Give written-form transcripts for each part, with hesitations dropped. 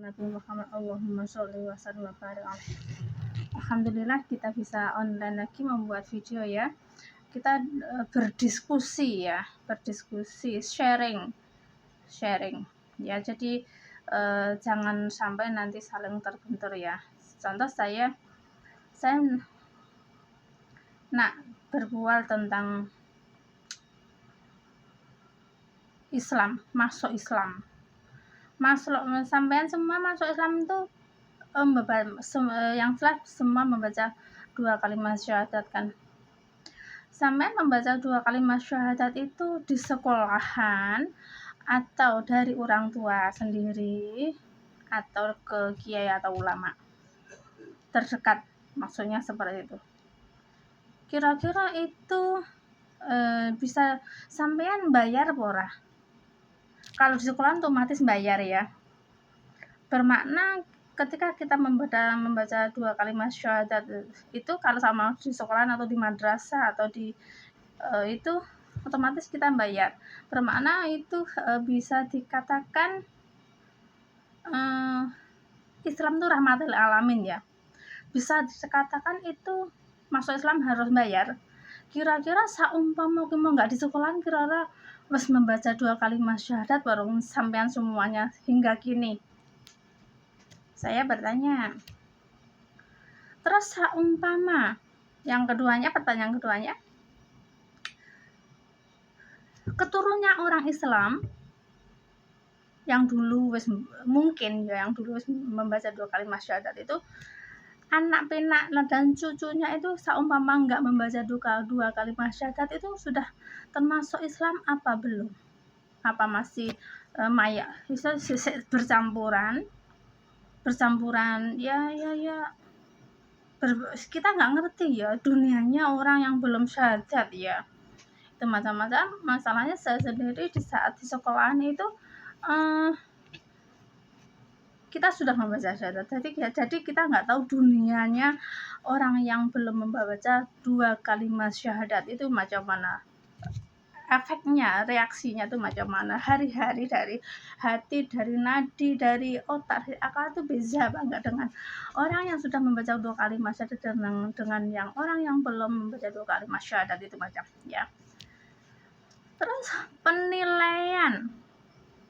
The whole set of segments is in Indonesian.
Nabi Muhammad Allahumma sholli wa sallim wa barik alaihi. Alhamdulillah kita bisa online lagi membuat video ya. Kita berdiskusi ya, sharing ya. Jadi jangan sampai nanti saling terbentur ya. Contoh saya nak berbual tentang Islam, masuk Islam. Sampean semua masuk Islam itu yang jelas semua membaca 2 kalimat syahadat kan. Sampean membaca 2 kalimat syahadat itu di sekolahan atau dari orang tua sendiri atau ke kiai atau ulama terdekat, maksudnya seperti itu. Kira-kira itu bisa sampean bayar pora? Kalau di sekolah otomatis bayar ya. Bermakna ketika kita membaca 2 kalimat syahadat itu kalau sama di sekolah atau di madrasah atau di itu otomatis kita bayar. Bermakna itu bisa dikatakan Islam itu rahmatil alamin ya. Bisa dikatakan itu masuk Islam harus bayar. Kira-kira saumpama mau nggak di sekolahan, kira-kira harus membaca 2 kalimat syahadat baru sampean semuanya hingga kini. Saya bertanya. Terus saumpama yang keduanya, pertanyaan keduanya, keturunnya orang Islam yang dulu mungkin ya, yang dulu membaca 2 kalimat syahadat itu, anak pinak dan cucunya itu saumpama enggak membaca 2 kalimat syahadat itu sudah termasuk Islam apa belum? Apa masih maya bisa bercampuran ya kita nggak ngerti ya dunianya orang yang belum syahadat ya. Itu macam-macam. Masalahnya saya sendiri di saat di sekolahan itu kita sudah membaca syahadat, jadi kita nggak tahu dunianya orang yang belum membaca 2 kalimat syahadat itu macam mana, efeknya, reaksinya itu macam mana, hari-hari dari hati, dari nadi, dari otak, dari akal itu beza banget dengan orang yang sudah membaca 2 kalimat syahadat dengan yang orang yang belum membaca 2 kalimat syahadat itu macam ya. Terus penilaian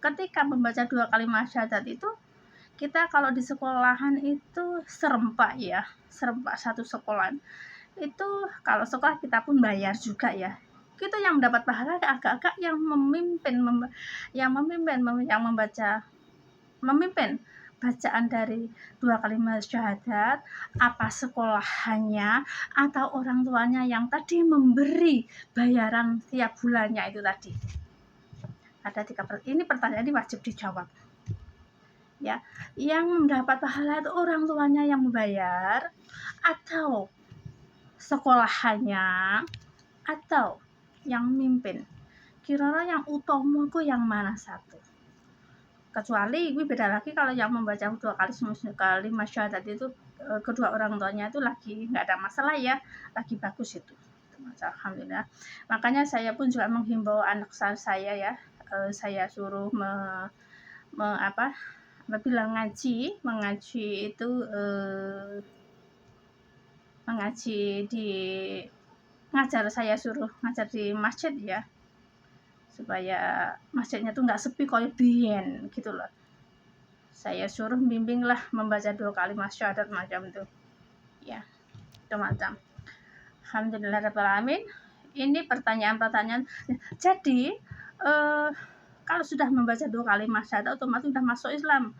ketika membaca 2 kalimat syahadat itu, kita kalau di sekolahan itu serempak satu sekolahan itu, kalau sekolah kita pun bayar juga ya. Kita yang mendapat pahala agak-agak yang memimpin bacaan dari 2 kalimat syahadat, apa sekolahannya atau orang tuanya yang tadi memberi bayaran tiap bulannya itu tadi. Ada 3 ini pertanyaan ini wajib dijawab. Ya, yang mendapat pahala itu orang tuanya yang membayar atau sekolahannya atau yang mimpin? Kira-kira yang utama ku yang mana satu? Kecuali gue beda lagi kalau yang membaca 2 kalimat syahadat itu kedua orang tuanya itu lagi nggak ada masalah ya, lagi bagus itu. Alhamdulillah. Makanya saya pun juga menghimbau anak saya ya, saya suruh mengaji itu saya suruh ngajar di masjid ya, supaya masjidnya tuh nggak sepi kayak bien gitu loh. Saya suruh bimbing lah membaca 2 kalimat syahadat macam itu ya, itu macam. Alhamdulillahirabbil alamin. Ini pertanyaan. Jadi kalau sudah membaca 2 kalimat syahadat otomatis sudah masuk Islam,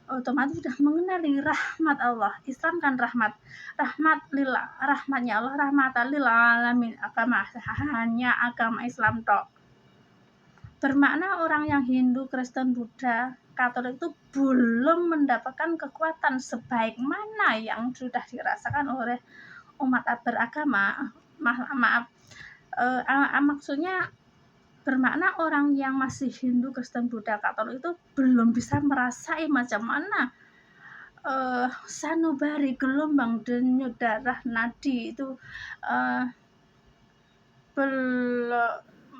otomatis sudah mengenali rahmat Allah. Islam kan rahmatnya Allah, rahmatan lil alamin. Hanya agama Islam tok. Bermakna orang yang Hindu, Kristen, Buddha, Katolik itu belum mendapatkan kekuatan sebaik mana yang sudah dirasakan oleh umat beragama. Maksudnya bermakna orang yang masih Hindu, Kristen, Buddha, Katolik itu belum bisa merasai macam mana sanubari, gelombang denyut darah nadi itu,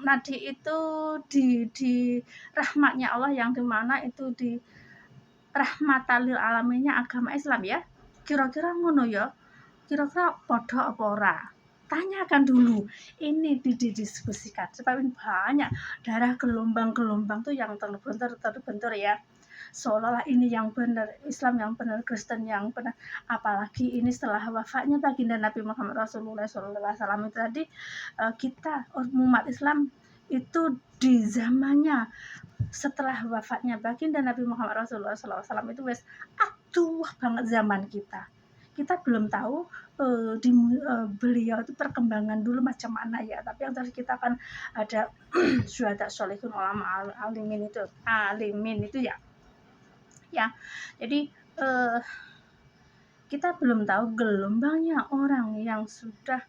nadi itu di rahmatnya Allah yang dimana itu rahmatan lil alaminnya agama Islam ya. Kira-kira ngono ya. Kira-kira padha apa ora? Tanyakan dulu. Ini didiskusikan supaya banyak darah gelombang-gelombang tuh yang terbentur ya. Seolah-olah ini yang benar, Islam yang benar, Kristen yang benar. Apalagi ini setelah wafatnya baginda Nabi Muhammad Rasulullah SAW itu tadi, kita umat Islam itu di zamannya setelah wafatnya baginda Nabi Muhammad Rasulullah SAW itu wes aduh banget zaman kita. Kita belum tahu beliau itu perkembangan dulu macam mana ya. Tapi yang tadi kita kan ada syuhada sholihun ulama alimin itu ya. Ya, jadi kita belum tahu gelombangnya orang yang sudah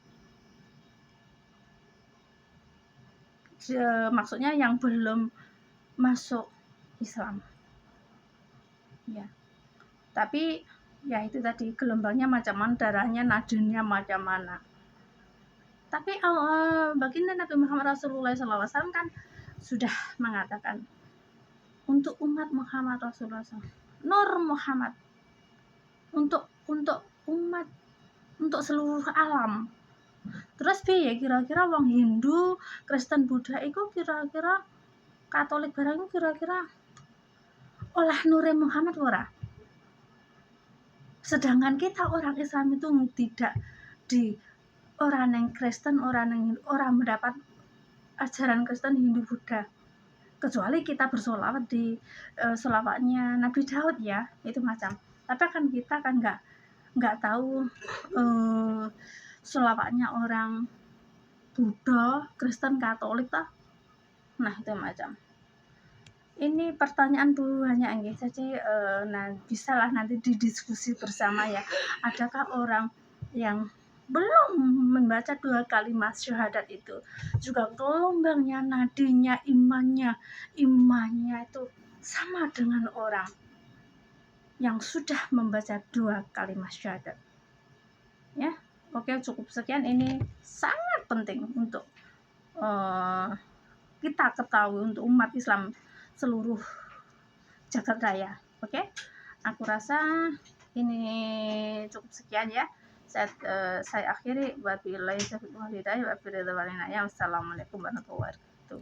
maksudnya yang belum masuk Islam ya. Tapi ya itu tadi gelombangnya macam mana, darahnya nadanya macam mana. Tapi baginda Nabi Muhammad Rasulullah SAW kan sudah mengatakan untuk umat Muhammad Rasulullah SAW, Nur Muhammad, untuk umat, untuk seluruh alam. Terus piye kira-kira wong Hindu, Kristen, Buddha itu kira-kira Katolik barang itu kira-kira olah nure Muhammad ora? Sedangkan kita orang Islam itu tidak di orang yang Kristen, orang mendapat ajaran Kristen, Hindu, Buddha. Kecuali kita bersolawat di solawatnya Nabi Daud ya, itu macam. Tapi kan kita kan nggak tahu solawatnya orang Buddha, Kristen, Katolik lah. Nah itu macam. Ini pertanyaan banyak nggih. Jadi bisalah nanti didiskusi bersama ya. Adakah orang yang belum membaca 2 kalimat syahadat itu juga gelombangnya, nadinya, imannya itu sama dengan orang yang sudah membaca 2 kalimat syahadat ya. Oke, cukup sekian. Ini sangat penting untuk kita ketahui untuk umat Islam seluruh jagat raya. Oke, aku rasa ini cukup sekian ya. Saya akhiri. Wabillahi taufiq wal hidayah. Wassalamualaikum warahmatullahi wabarakatuh.